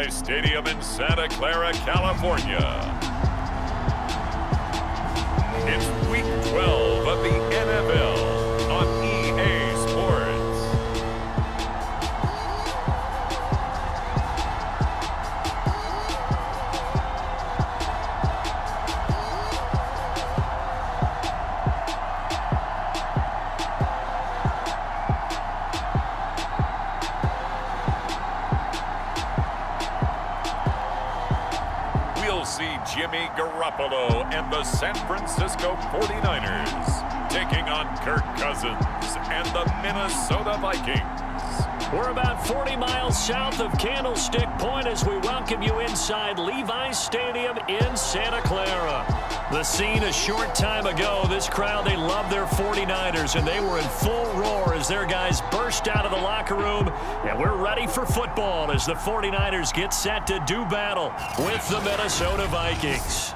Levi Stadium in Santa Clara, California. It's Week 12 of the NFL on EA Sports. We'll see Jimmy Garoppolo and the San Francisco 49ers taking on Kirk Cousins and the Minnesota Vikings. We're about 40 miles south of Candlestick Point as we welcome you inside Levi Stadium in Santa Clara. The scene a short time ago, this crowd, they love their 49ers, and they were in full roar as their guys burst out of the locker room. And we're ready for football as the 49ers get set to do battle with the Minnesota Vikings.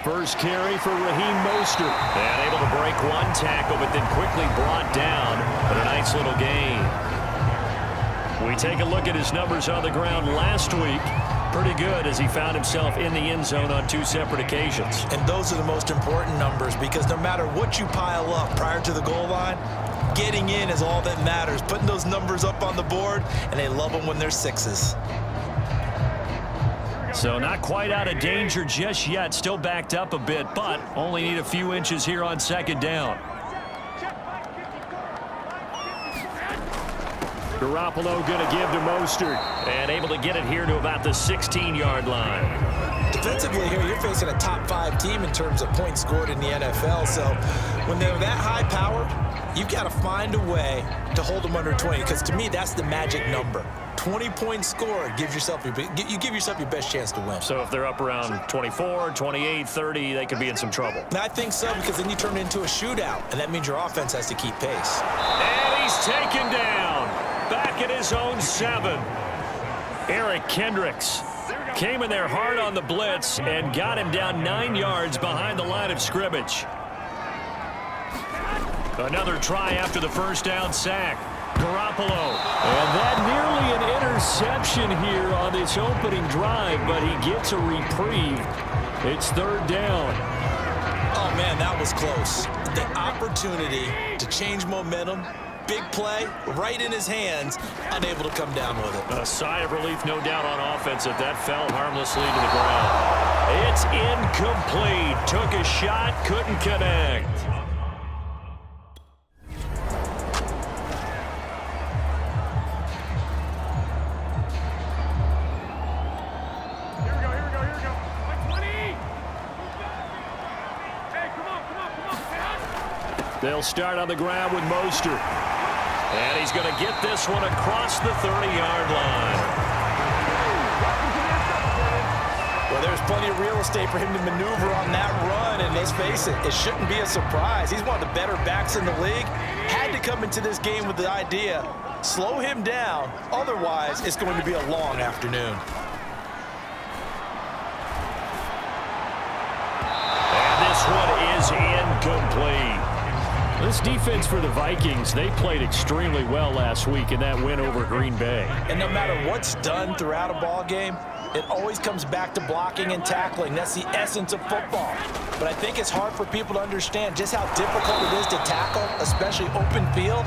First carry for Raheem Mostert. And able to break one tackle, but then quickly brought down. But a nice little gain. We take a look at his numbers on the ground last week. Pretty good as he found himself in the end zone on 2 separate occasions. And those are the most important numbers because no matter what you pile up prior to the goal line, getting in is all that matters. Putting those numbers up on the board, and they love them when they're 6s. So not quite out of danger just yet. Still backed up a bit, but only need a few inches here on 2nd down. Garoppolo going to give to Mostert. And able to get it here to about the 16-yard line. Defensively here, you're facing a top 5 team in terms of points scored in the NFL. So when they're that high power, you've got to find a way to hold them under 20. Because to me, that's the magic number. 20 points scored, you give yourself your best chance to win. So if they're up around 24, 28, 30, they could be in some trouble. And I think so, because then you turn it into a shootout, and that means your offense has to keep pace. And he's taken down. Back at his own 7. Eric Kendricks came in there hard on the blitz and got him down 9 yards behind the line of scrimmage. Another try after the first down sack. Garoppolo. And that nearly an interception here on this opening drive, but he gets a reprieve. It's 3rd down. Oh, man, that was close. The opportunity to change momentum, big play, right in his hands, unable to come down with it. A sigh of relief, no doubt, on offense if that fell harmlessly to the ground. It's incomplete. Took a shot, couldn't connect. They'll start on the ground with Mostert. And he's going to get this one across the 30-yard line. Well, there's plenty of real estate for him to maneuver on that run, and let's face it, it shouldn't be a surprise. He's one of the better backs in the league. Had to come into this game with the idea, slow him down, otherwise it's going to be a long afternoon. And this one is incomplete. This defense for the Vikings, they played extremely well last week in that win over Green Bay. And no matter what's done throughout a ball game, It always comes back to blocking and tackling. That's the essence of football. But I think it's hard for people to understand just how difficult it is to tackle, especially open field.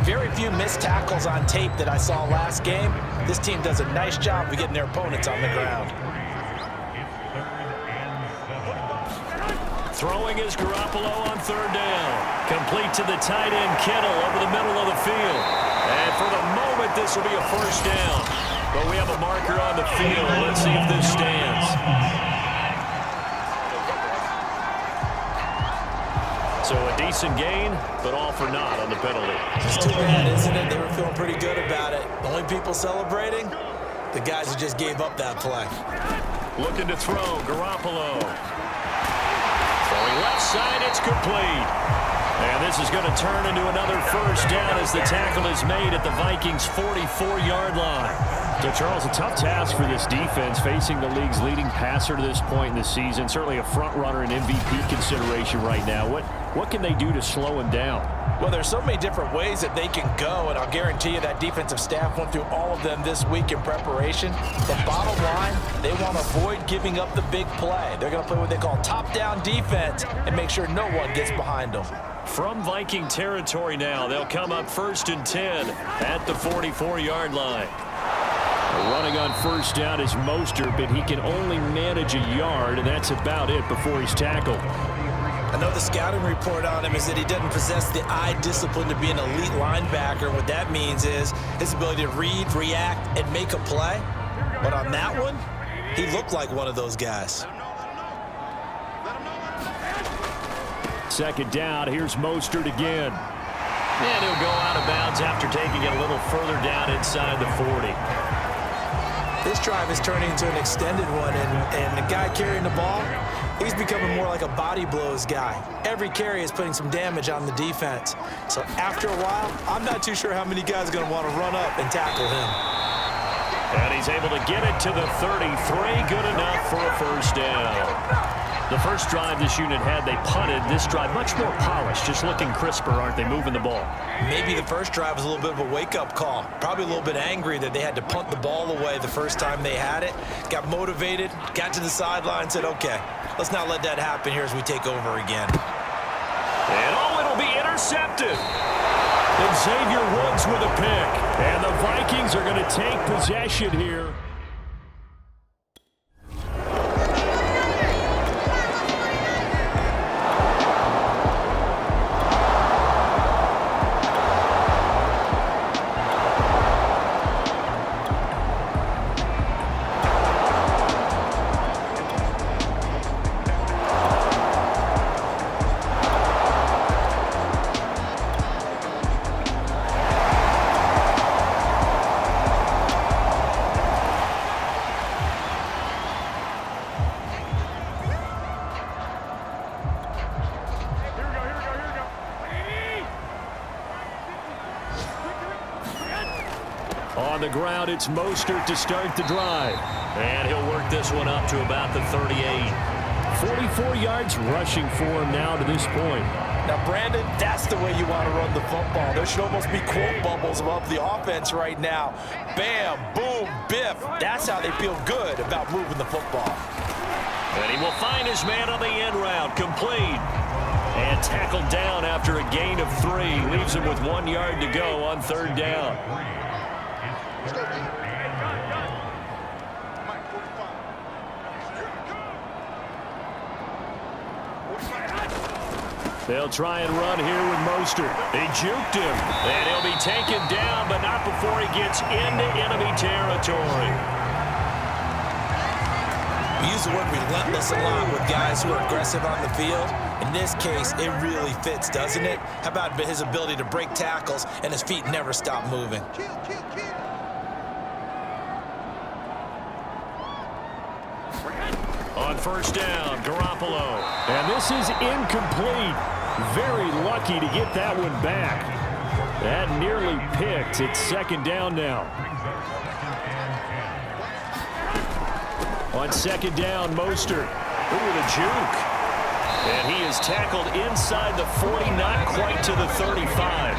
Very few missed tackles on tape that I saw last game. This team does a nice job of getting their opponents on the ground. Throwing is Garoppolo on third down. Complete to the tight end, Kittle, over the middle of the field. And for the moment, this will be a first down. But we have a marker on the field. Let's see if this stands. So a decent gain, but all for naught on the penalty. It's too bad, isn't it? They were feeling pretty good about it. The only people celebrating, the guys who just gave up that play. Looking to throw, Garoppolo. Throwing left side, it's complete. And this is going to turn into another first down as the tackle is made at the Vikings' 44-yard line. So, Charles, a tough task for this defense, facing the league's leading passer to this point in the season. Certainly a front-runner in MVP consideration right now. What can they do to slow him down? Well, there's so many different ways that they can go, and I'll guarantee you that defensive staff went through all of them this week in preparation. The bottom line, they want to avoid giving up the big play. They're going to play what they call top-down defense and make sure no one gets behind them. From Viking territory now, they'll come up 1st and 10 at the 44-yard line. Running on first down is Mostert, but he can only manage a yard, and that's about it before he's tackled. I know the scouting report on him is that he doesn't possess the eye discipline to be an elite linebacker. What that means is his ability to read, react, and make a play. But on that one, he looked like one of those guys. Second down, here's Mostert again. And he'll go out of bounds after taking it a little further down inside the 40. This drive is turning into an extended one, and the guy carrying the ball, he's becoming more like a body blows guy. Every carry is putting some damage on the defense. So after a while, I'm not too sure how many guys are going to want to run up and tackle him. And he's able to get it to the 33. Good enough for a first down. The first drive this unit had, they punted. This drive, much more polished, just looking crisper, aren't they, moving the ball? Maybe the first drive was a little bit of a wake-up call. Probably a little bit angry that they had to punt the ball away the first time they had it. Got motivated, got to the sideline, said, okay, let's not let that happen here as we take over again. And it'll be intercepted. And Xavier Woods with a pick. And the Vikings are going to take possession here. On the ground, it's Mostert to start the drive. And he'll work this one up to about the 38. 44 yards rushing for him now to this point. Now, Brandon, that's the way you want to run the football. There should almost be quote bubbles above the offense right now. Bam, boom, biff. That's how they feel good about moving the football. And he will find his man on the end route, complete. And tackled down after a gain of 3. Leaves him with 1 yard to go on third down. They'll try and run here with Mostert. They juked him. And he'll be taken down, but not before he gets into enemy territory. We use the word relentless a lot with guys who are aggressive on the field. In this case, it really fits, doesn't it? How about his ability to break tackles and his feet never stop moving? On first down, Garoppolo. And this is incomplete. Very lucky to get that one back. That nearly picked. It's second down now. On second down, Mostert. Ooh, the juke. And he is tackled inside the 40, not quite to the 35.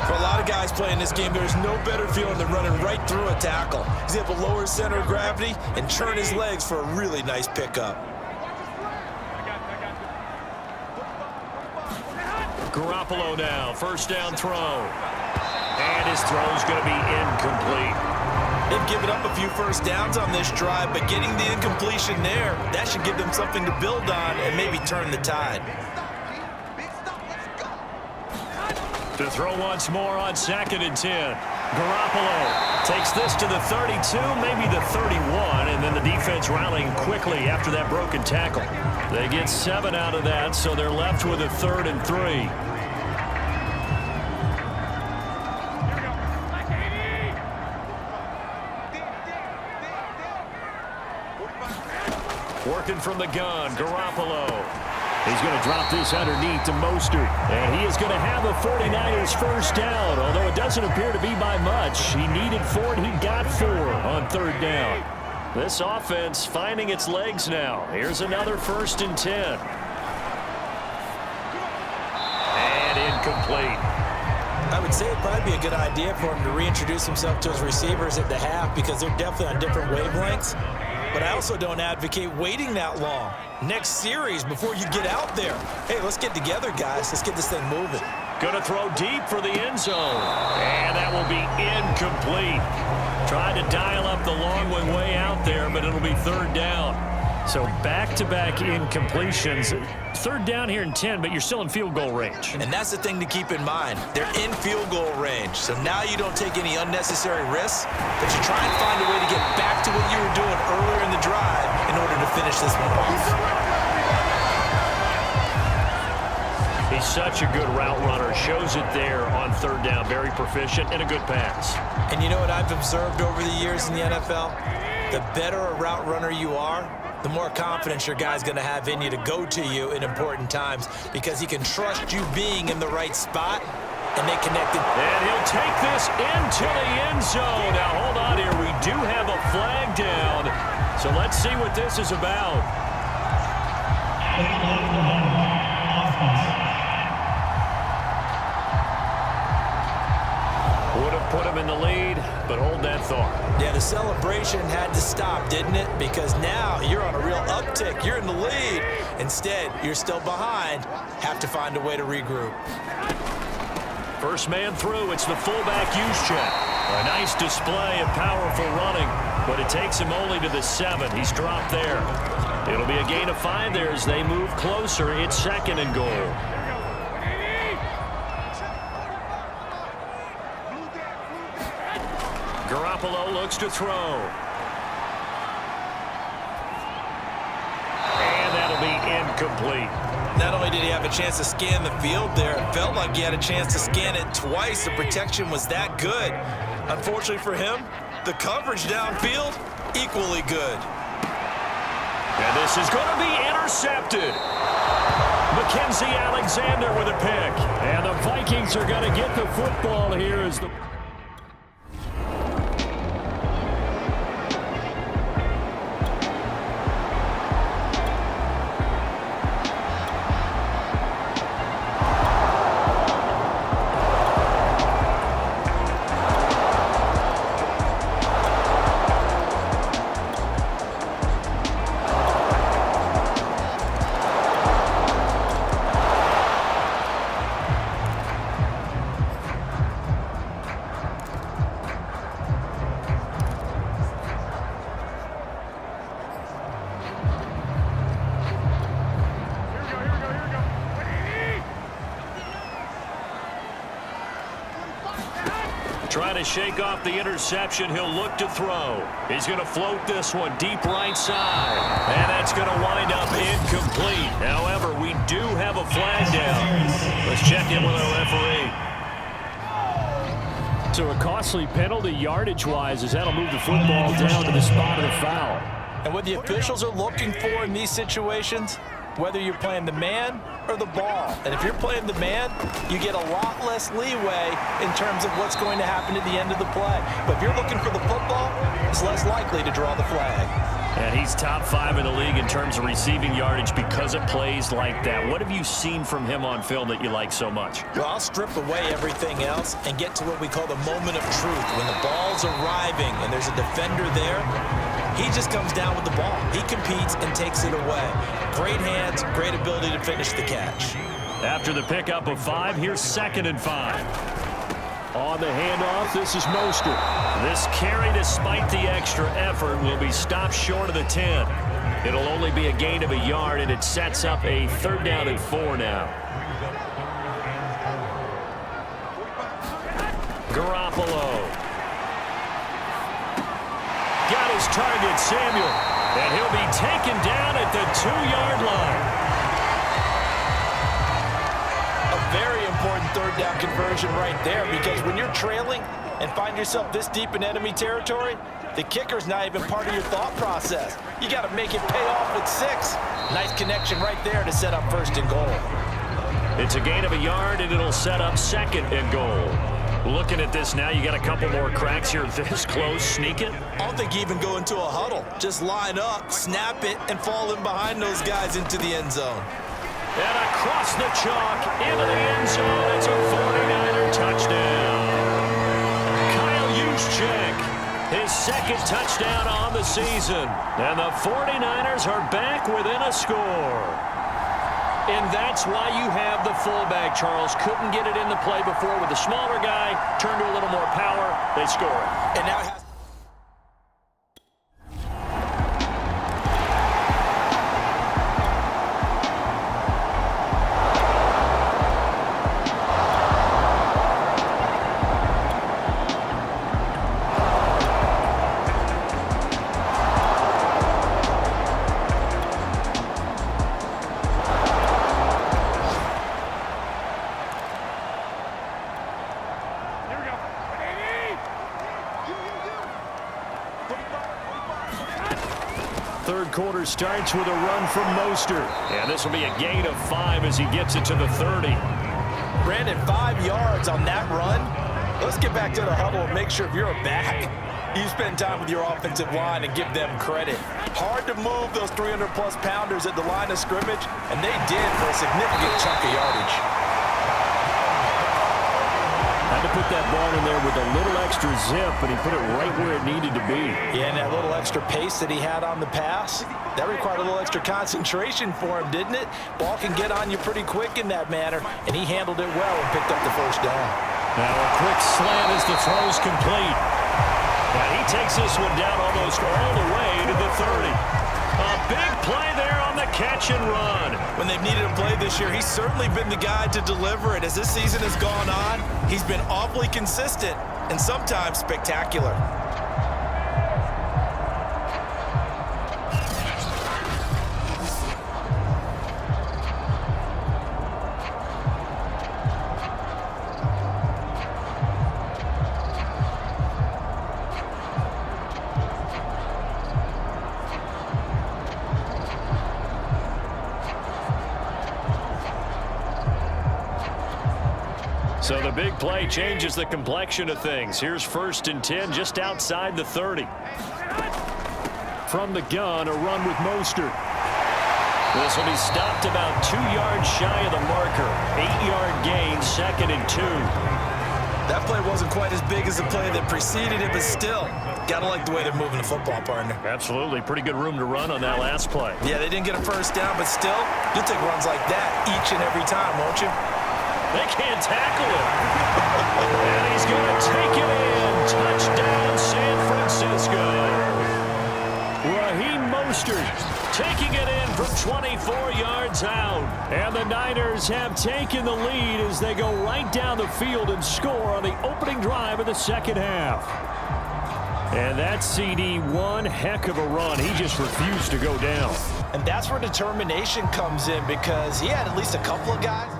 For a lot of guys playing this game, there's no better feeling than running right through a tackle. He's able to lower his center of gravity and turn his legs for a really nice pickup. Garoppolo now, first down throw. And his throw's going to be incomplete. They've given up a few first downs on this drive, but getting the incompletion there, that should give them something to build on and maybe turn the tide. To throw once more on 2nd and 10. Garoppolo takes this to the 32, maybe the 31, and then the defense rallying quickly after that broken tackle. They get 7 out of that, so they're left with a 3rd and 3. Working from the gun, Garoppolo. He's going to drop this underneath to Mostert. And he is going to have a 49ers first down, although it doesn't appear to be by much. He needed 4, and he got 4 on 3rd down. This offense finding its legs now. Here's another 1st and 10. And incomplete. I would say it'd probably be a good idea for him to reintroduce himself to his receivers at the half because they're definitely on different wavelengths. But I also don't advocate waiting that long. Next series before you get out there. Hey, let's get together, guys. Let's get this thing moving. Going to throw deep for the end zone. And that will be incomplete. Tried to dial up the long one way out there, but it'll be 3rd down. So back-to-back incompletions. 3rd down here in 10, but you're still in field goal range. And that's the thing to keep in mind. They're in field goal range. So now you don't take any unnecessary risks, but you try and find a way to get back to what you were doing earlier in the drive in order to finish this one off. He's such a good route runner. Shows it there on 3rd down. Very proficient and a good pass. And you know what I've observed over the years in the NFL? The better a route runner you are, the more confidence your guy's going to have in you to go to you in important times because he can trust you being in the right spot, and they connected. And he'll take this into the end zone. Now, hold on here. We do have a flag down, so let's see what this is about. Would have put him in the lead, but hold that thought. Yeah, the celebration had to stop, didn't it? Because now you're on a real uptick. You're in the lead. Instead, you're still behind. Have to find a way to regroup. First man through. It's the fullback use check. A nice display of powerful running, but it takes him only to the 7. He's dropped there. It'll be a gain of 5 there as they move closer. It's 2nd and goal. Garoppolo looks to throw. And that'll be incomplete. Not only did he have a chance to scan the field there, it felt like he had a chance to scan it twice. The protection was that good. Unfortunately for him, the coverage downfield, equally good. And this is going to be intercepted. Mackenzie Alexander with a pick. And the Vikings are going to get the football here as the... Trying to shake off the interception. He'll look to throw. He's going to float this one deep right side. And that's going to wind up incomplete. However, we do have a flag down. Let's check in with our referee. So a costly penalty yardage-wise as that'll move the football down to the spot of the foul. And what the officials are looking for in these situations, whether you're playing the man or the ball. And if you're playing the man, you get a lot less leeway in terms of what's going to happen at the end of the play. But if you're looking for the football, it's less likely to draw the flag. And he's top 5 in the league in terms of receiving yardage because of plays like that. What have you seen from him on film that you like so much? Well, I'll strip away everything else and get to what we call the moment of truth. When the ball's arriving and there's a defender there, he just comes down with the ball. He competes and takes it away. Great hands, great ability to finish the catch. After the pickup of 5, here's 2nd and 5. On the handoff, this is Mostert. This carry, despite the extra effort, will be stopped short of the 10. It'll only be a gain of a yard, and it sets up a 3rd down and 4 now. Garoppolo. Got his target, Samuel. And he'll be taken down at the 2-yard line. Very important 3rd down conversion right there, because when you're trailing and find yourself this deep in enemy territory, the kicker's not even part of your thought process. You got to make it pay off with 6. Nice connection right there to set up 1st and goal. It's a gain of a yard, and it'll set up 2nd and goal. Looking at this now, you got a couple more cracks here this close. Sneak it. I don't think you even go into a huddle. Just line up, snap it, and fall in behind those guys into the end zone. And across the chalk, into the end zone. It's a 49er touchdown. Kyle Juszczyk, his 2nd touchdown on the season. And the 49ers are back within a score. And that's why you have the fullback, Charles. Couldn't get it in the play before with the smaller guy. Turned to a little more power. They score it. And now it has... Third quarter starts with a run from Mostert. And this will be a gain of 5 as he gets it to the 30. Brandon, 5 yards on that run. Let's get back to the huddle and make sure if you're a back, you spend time with your offensive line and give them credit. Hard to move those 300-plus pounders at the line of scrimmage, and they did for a significant chunk of yardage. Had to put that ball in there with a little extra zip, and he put it right where it needed to be. Yeah, and that little extra pace that he had on the pass, that required a little extra concentration for him, didn't it? Ball can get on you pretty quick in that manner, and he handled it well and picked up the 1st down. Now a quick slant as the throw's complete. And he takes this one down almost all the way to the 30. A big play there on the catch and run. When they've needed a play this year, he's certainly been the guy to deliver it. As this season has gone on, he's been awfully consistent and sometimes spectacular. So the big play changes the complexion of things. Here's 1st and 10 just outside the 30. From the gun, a run with Mostert. This will be stopped about 2 yards shy of the marker. 8-yard gain, 2nd and 2. That play wasn't quite as big as the play that preceded it, but still, gotta like the way they're moving the football, partner. Absolutely. Pretty good room to run on that last play. Yeah, they didn't get a 1st down, but still, you'll take runs like that each and every time, won't you? They can't tackle him. And he's going to take it in. Touchdown, San Francisco. Raheem Mostert taking it in from 24 yards out. And the Niners have taken the lead as they go right down the field and score on the opening drive of the 2nd half. And that CD, one heck of a run. He just refused to go down. And that's where determination comes in, because he had at least a couple of guys.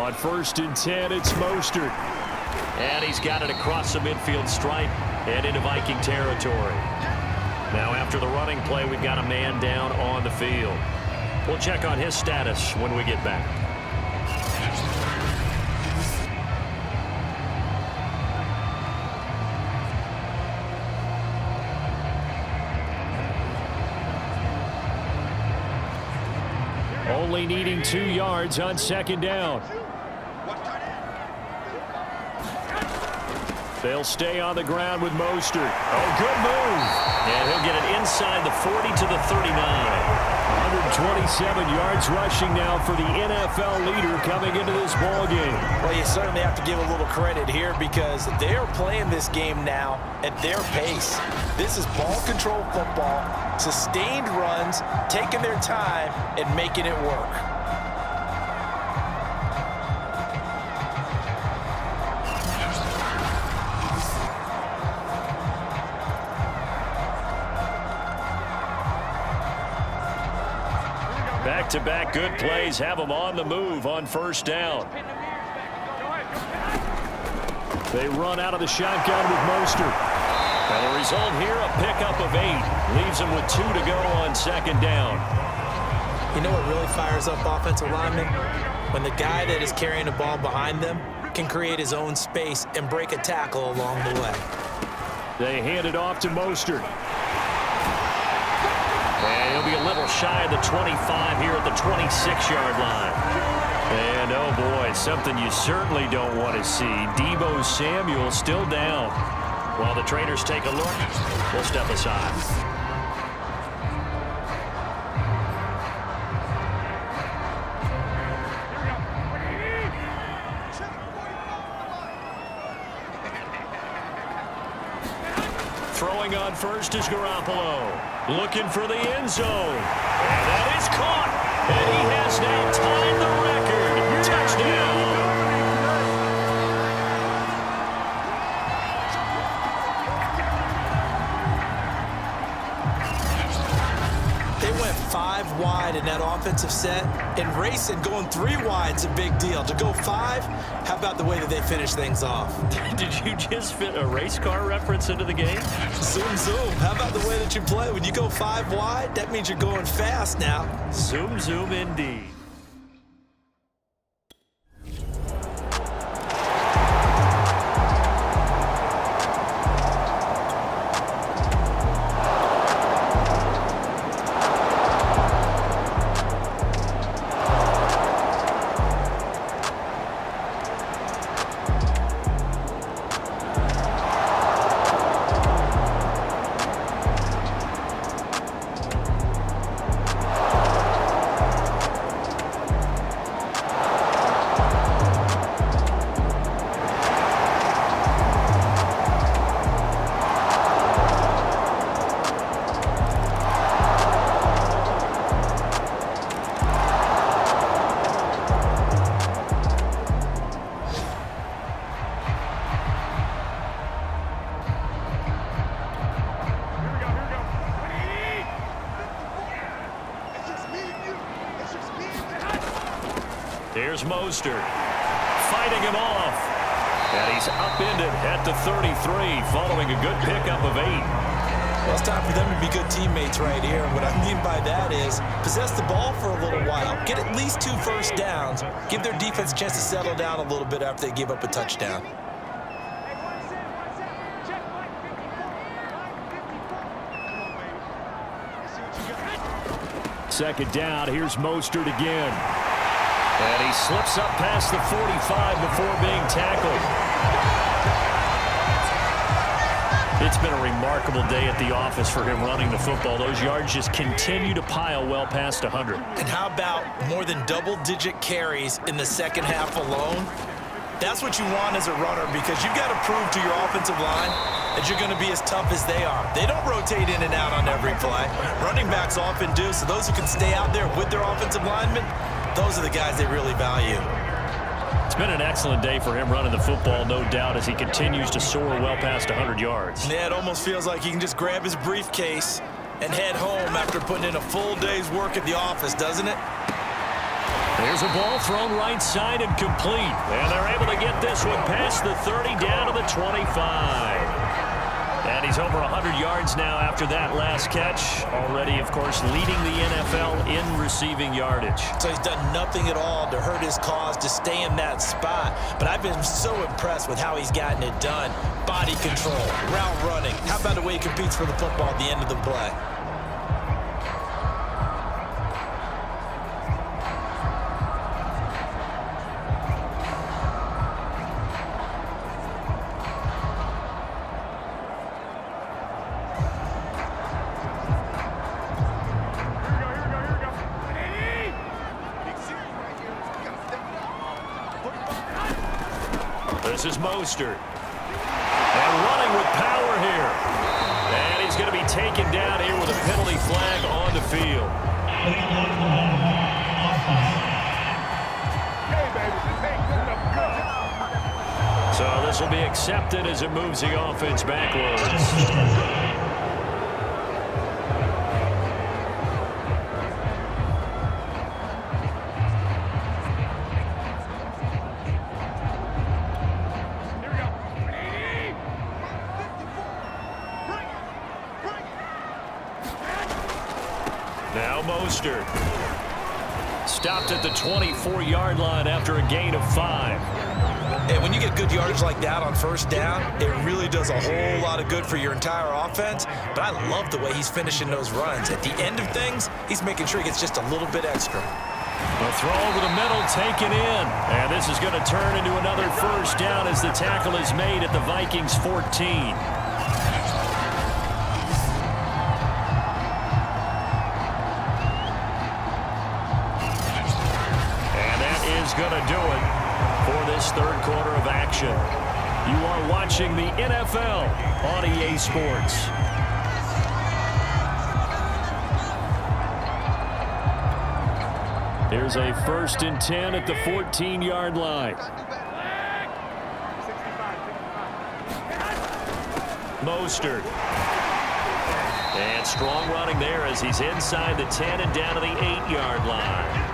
On 1st and 10, it's Mostert. And he's got it across the midfield stripe and into Viking territory. Now after the running play, we've got a man down on the field. We'll check on his status when we get back. Only needing 2 yards on 2nd down. They'll stay on the ground with Mostert. Oh, good move. And he'll get it inside the 40 to the 39. 127 yards rushing now for the NFL leader coming into this ball game. Well, you certainly have to give a little credit here because they're playing this game now at their pace. This is ball control football, sustained runs, taking their time and making it work. Back-to-back good plays have them on the move on 1st down. They run out of the shotgun with Mostert. And the result here, a pickup of 8. Leaves them with 2 to go on 2nd down. You know what really fires up offensive linemen? When the guy that is carrying the ball behind them can create his own space and break a tackle along the way. They hand it off to Mostert. And he'll be a little shy of the 25 here at the 26-yard line. And, oh, boy, something you certainly don't want to see. Deebo Samuel still down. While the trainers take a look, we'll step aside. Throwing on 1st is Garoppolo. Looking for the end zone. And that is caught. And he has now tied the record. Touchdown. They went 5 wide in that offensive set, and racing going 3 wide is a big deal. To go 5, how about the way that they finish things off? Did you just fit a race car reference into the game? Zoom, zoom. How about the way that you play? When you go 5 wide, that means you're going fast now. Zoom, zoom indeed. Here's Mostert, fighting him off. And he's upended at the 33, following a good pickup of 8. Well, it's time for them to be good teammates right here. And what I mean by that is possess the ball for a little while, get at least 2 first downs, give their defense a chance to settle down a little bit after they give up a touchdown. Second down, here's Mostert again. And he slips up past the 45 before being tackled. It's been a remarkable day at the office for him running the football. Those yards just continue to pile well past 100. And how about more than double-digit carries in the second half alone? That's what you want as a runner because you've got to prove to your offensive line that you're going to be as tough as they are. They don't rotate in and out on every play. Running backs often do, so those who can stay out there with their offensive linemen, those are the guys they really value. It's been an excellent day for him running the football, no doubt, as he continues to soar well past 100 yards. Yeah, it almost feels like he can just grab his briefcase and head home after putting in a full day's work at the office, doesn't it? Here's a ball thrown right side and complete. And they're able to get this one past the 30 down to the 25. And he's over 100 yards now after that last catch. Already, of course, leading the NFL in receiving yardage. So he's done nothing at all to hurt his cause, to stay in that spot. But I've been so impressed with how he's gotten it done. Body control, route running. How about the way he competes for the football at the end of the play? This is Mostert. And running with power here. And he's going to be taken down here with a penalty flag on the field. So this will be accepted as it moves the offense backwards. Now Mostert. Stopped at the 24-yard line after a gain of 5. And when you get good yardage like that on first down, it really does a whole lot of good for your entire offense. But I love the way he's finishing those runs. At the end of things, he's making sure he gets just a little bit extra. A throw over the middle taken in. And this is going to turn into another first down as the tackle is made at the Vikings 14. Going to do it for this third quarter of action. You are watching the NFL on EA Sports. Here's a 1st and 10 at the 14-yard line. Mostert. And strong running there as he's inside the 10 and down to the 8-yard line.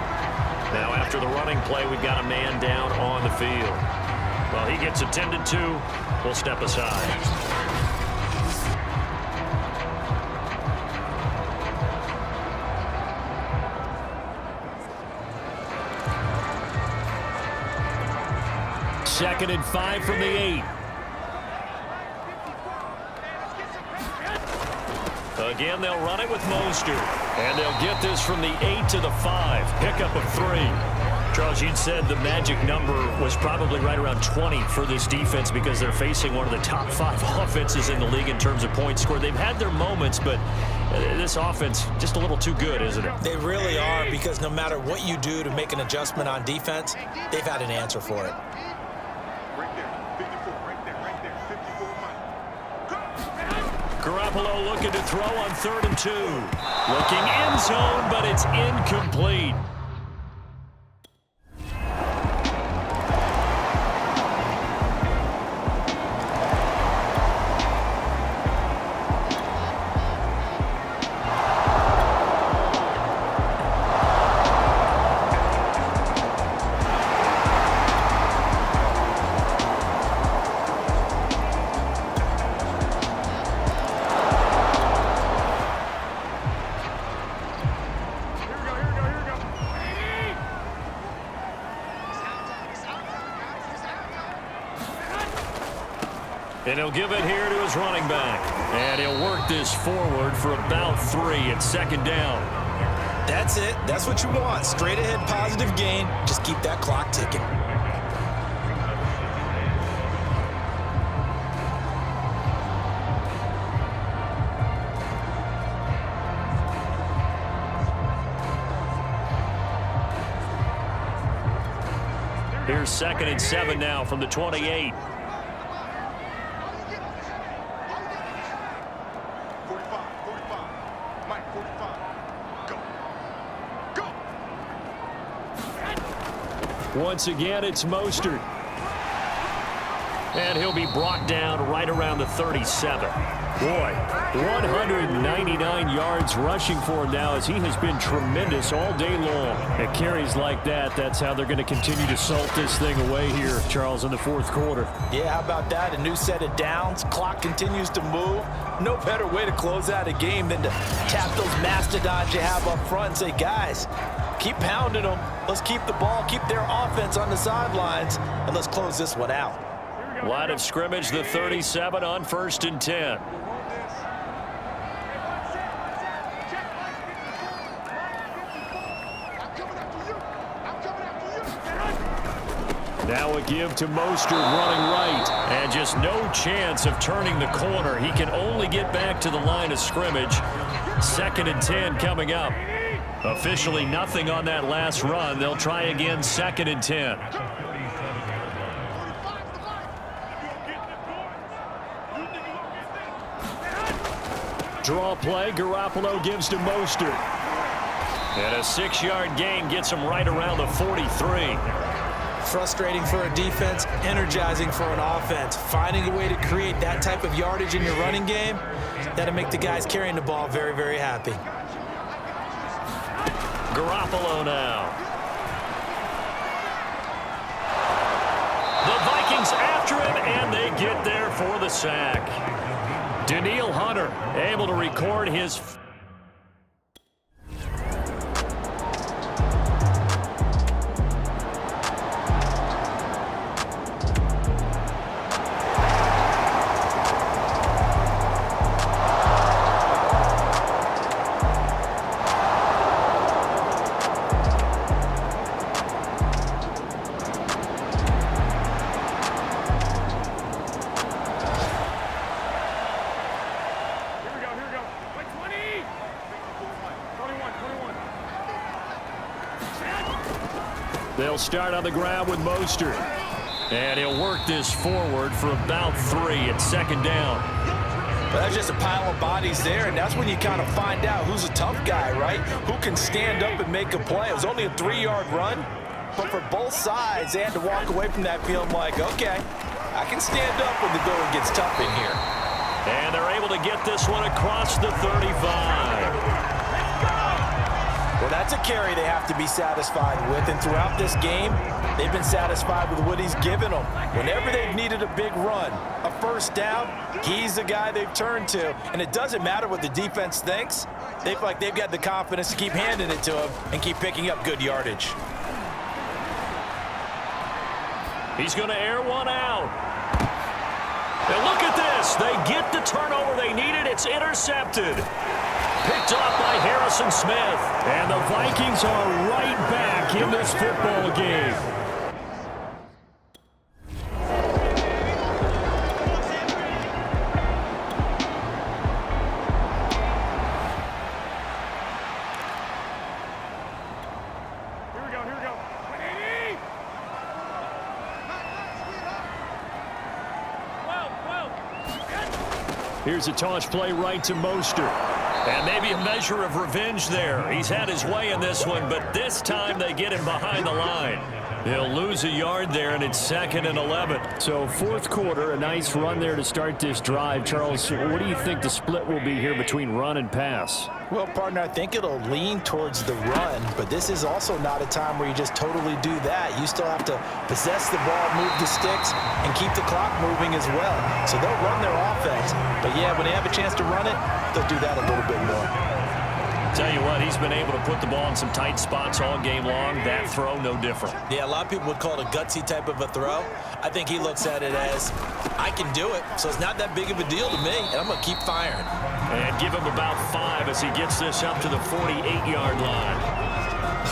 Now, after the running play, we've got a man down on the field. Well, he gets attended to. We'll step aside. Second and 5 from the 8. Again, they'll run it with Mostert. And they'll get this from the 8 to the 5. Pickup of 3. Charles, you'd said the magic number was probably right around 20 for this defense because they're facing one of the top 5 offenses in the league in terms of points scored. They've had their moments, but this offense just a little too good, isn't it? They really are, because no matter what you do to make an adjustment on defense, they've had an answer for it. Garoppolo looking to throw on 3rd and 2. Looking end zone, but it's incomplete. And he'll give it here to his running back. And he'll work this forward for about 3 at 2nd down. That's it. That's what you want. Straight ahead positive gain. Just keep that clock ticking. Here's 2nd and 7 now from the 28. Once again, it's Mostert. And he'll be brought down right around the 37. Boy, 199 yards rushing for him now as he has been tremendous all day long. At carries like that, that's how they're going to continue to salt this thing away here, Charles, in the fourth quarter. Yeah, how about that? A new set of downs. Clock continues to move. No better way to close out a game than to tap those mastodons you have up front and say, guys, keep pounding them. Let's keep the ball, keep their offense on the sidelines, and let's close this one out. Line of scrimmage, the 37 on 1st and 10. Now a give to Mostert running right. And just no chance of turning the corner. He can only get back to the line of scrimmage. 2nd and 10 coming up. Officially nothing on that last run. They'll try again 2nd and 10. Draw play. Garoppolo gives to Mostert. And a 6-yard gain gets him right around the 43. Frustrating for a defense, energizing for an offense. Finding a way to create that type of yardage in your running game, that'll make the guys carrying the ball very, very happy. Garoppolo now. The Vikings after him, and they get there for the sack. Danielle Hunter able to record his... They'll start on the ground with Mostert. And he'll work this forward for about 3 at 2nd down. But that's just a pile of bodies there, and that's when you kind of find out who's a tough guy, right? Who can stand up and make a play. It was only a 3-yard run, but for both sides, they had to walk away from that feeling like, okay, I can stand up when the going gets tough in here. And they're able to get this one across the 35. Well, that's a carry they have to be satisfied with, and throughout this game, they've been satisfied with what he's given them. Whenever they've needed a big run, a first down, he's the guy they've turned to. And it doesn't matter what the defense thinks. They feel like they've got the confidence to keep handing it to him and keep picking up good yardage. He's going to air one out. And look at this. They get the turnover they needed. It's intercepted. Picked off by Harrison Smith. And the Vikings are right back in this football game. Here we go. 180! 12. Here's a toss play right to Mostert. And maybe a measure of revenge there. He's had his way in this one, but this time they get him behind the line. He'll lose a yard there, and it's 2nd and 11. So fourth quarter, a nice run there to start this drive. Charles, what do you think the split will be here between run and pass? Well, partner, I think it'll lean towards the run, but this is also not a time where you just totally do that. You still have to possess the ball, move the sticks, and keep the clock moving as well. So they'll run their offense, but yeah, when they have a chance to run it, they'll do that a little bit more. Tell you what, he's been able to put the ball in some tight spots all game long. That throw, no different. Yeah, a lot of people would call it a gutsy type of a throw. I think he looks at it as, I can do it, so it's not that big of a deal to me, and I'm going to keep firing. And give him about 5 as he gets this up to the 48-yard line.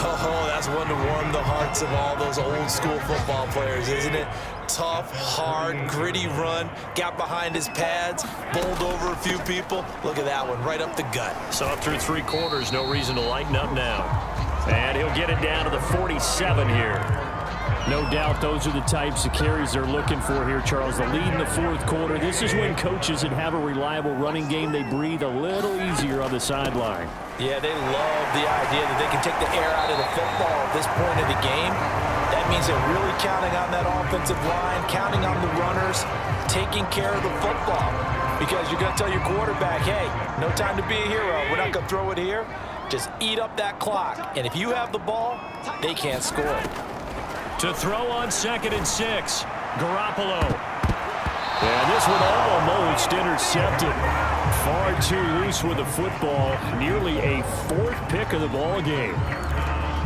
Oh, that's one to warm the hearts of all those old school football players, isn't it? Tough, hard, gritty run, got behind his pads, bowled over a few people. Look at that one, right up the gut. So up through 3 quarters, no reason to lighten up now. And he'll get it down to the 47 here. No doubt those are the types of carries they're looking for here, Charles. The lead in the fourth quarter. This is when coaches that have a reliable running game, they breathe a little easier on the sideline. Yeah, they love the idea that they can take the air out of the football at this point of the game. That means they're really counting on that offensive line, counting on the runners, taking care of the football. Because you're going to tell your quarterback, hey, no time to be a hero. We're not going to throw it here. Just eat up that clock. And if you have the ball, they can't score. To throw on 2nd and 6, Garoppolo. And this one almost intercepted. Far too loose with the football. Nearly a 4th pick of the ball game.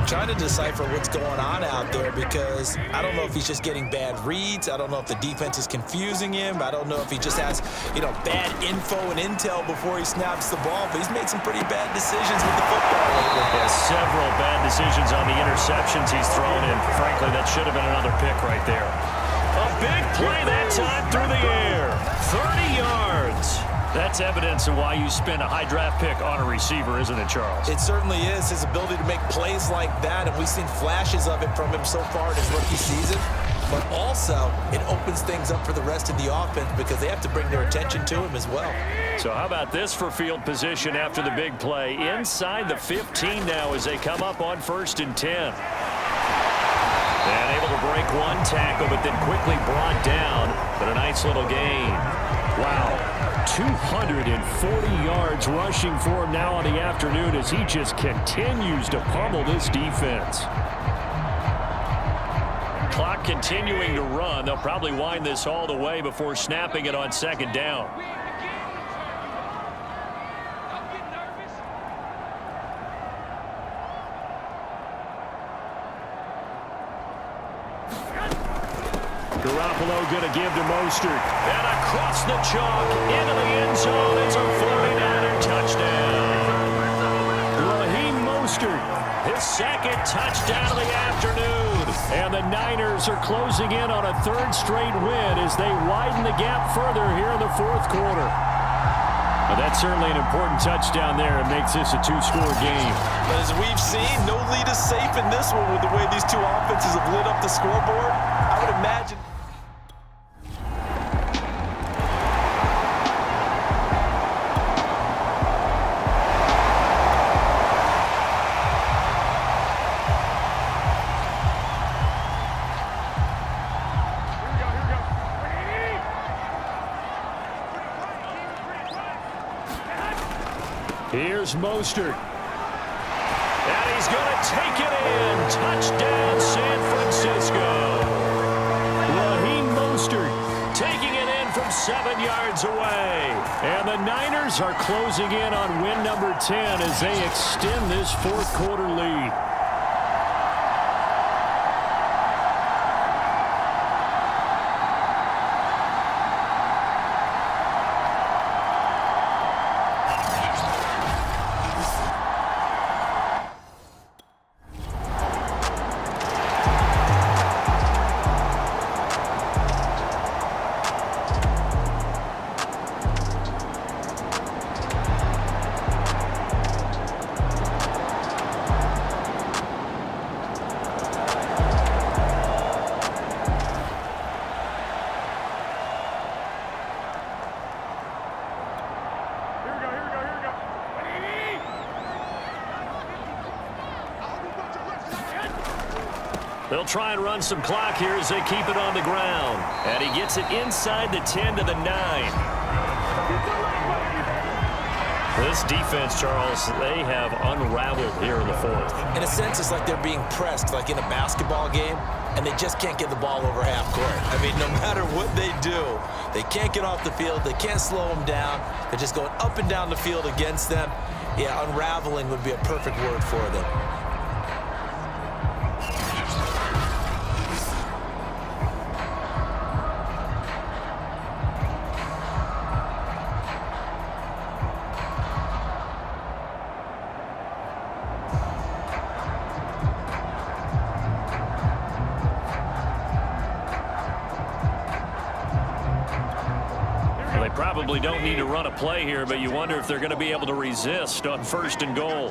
Trying to decipher what's going on out there because I don't know if he's just getting bad reads. I don't know if the defense is confusing him. I don't know if he just has, bad info and intel before he snaps the ball. But he's made some pretty bad decisions with the football lately. Yeah, several bad decisions on the interceptions he's thrown in. Frankly, that should have been another pick right there. A big play that time through the air. 30 yards. That's evidence of why you spend a high draft pick on a receiver, isn't it, Charles? It certainly is. His ability to make plays like that, and we've seen flashes of it from him so far in his rookie season. But also, it opens things up for the rest of the offense because they have to bring their attention to him as well. So how about this for field position after the big play? Inside the 15 now as they come up on 1st and 10. And able to break one tackle, but then quickly brought down. But a nice little gain. Wow. 240 yards rushing for him now on the afternoon as he just continues to pummel this defense. Clock continuing to run. They'll probably wind this all the way before snapping it on 2nd down. Garoppolo going to give to Mostert. And across the chalk into the end zone. It's a 49er touchdown. Raheem Mostert, his 2nd touchdown of the afternoon. And the Niners are closing in on a 3rd straight win as they widen the gap further here in the 4th quarter. Well, that's certainly an important touchdown there. It makes this a 2-score game. But as we've seen, no lead is safe in this one with the way these two offenses have lit up the scoreboard. I would imagine. Here's Mostert. And he's going to take it in. Touchdown, San Francisco. Raheem Mostert taking it in from 7 yards away. And the Niners are closing in on win number 10 as they extend this 4th quarter lead. They'll try and run some clock here as they keep it on the ground. And he gets it inside the 10 to the 9. This defense, Charles, they have unraveled here in the 4th. In a sense, it's like they're being pressed, like in a basketball game, and they just can't get the ball over half court. I mean, no matter what they do, they can't get off the field. They can't slow them down. They're just going up and down the field against them. Yeah, unraveling would be a perfect word for them. Probably don't need to run a play here, but you wonder if they're going to be able to resist on 1st and goal.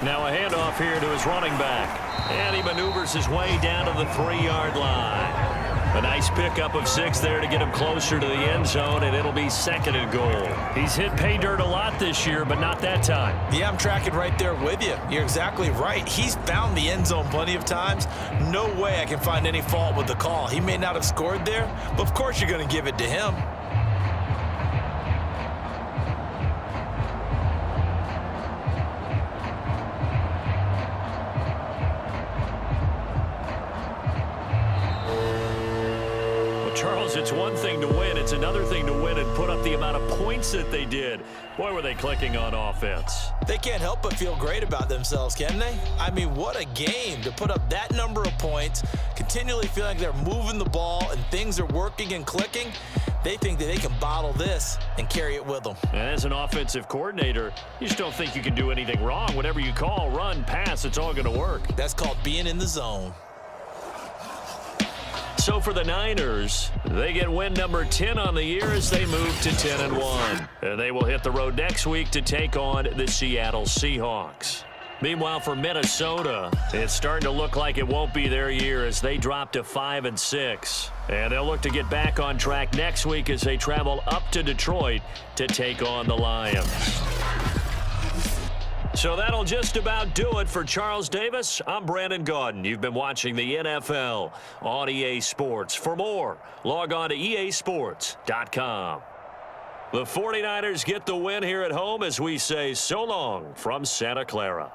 Now a handoff here to his running back. And he maneuvers his way down to the 3-yard line. A nice pickup of 6 there to get him closer to the end zone, and it'll be 2nd and goal. He's hit pay dirt a lot this year, but not that time. Yeah, I'm tracking right there with you. You're exactly right. He's found the end zone plenty of times. No way I can find any fault with the call. He may not have scored there, but of course you're going to give it to him. Charles, it's one thing to win. It's another thing to win and put up the amount of points that they did. Boy, were they clicking on offense. They can't help but feel great about themselves, can they? I mean, what a game to put up that number of points, continually feeling like they're moving the ball and things are working and clicking. They think that they can bottle this and carry it with them. And as an offensive coordinator, you just don't think you can do anything wrong. Whatever you call, run, pass, it's all going to work. That's called being in the zone. So for the Niners, they get win number 10 on the year as they move to 10-1. And they will hit the road next week to take on the Seattle Seahawks. Meanwhile, for Minnesota, it's starting to look like it won't be their year as they drop to 5-6. And they'll look to get back on track next week as they travel up to Detroit to take on the Lions. So that'll just about do it for Charles Davis. I'm Brandon Gaudin. You've been watching the NFL on EA Sports. For more, log on to easports.com. The 49ers get the win here at home as we say so long from Santa Clara.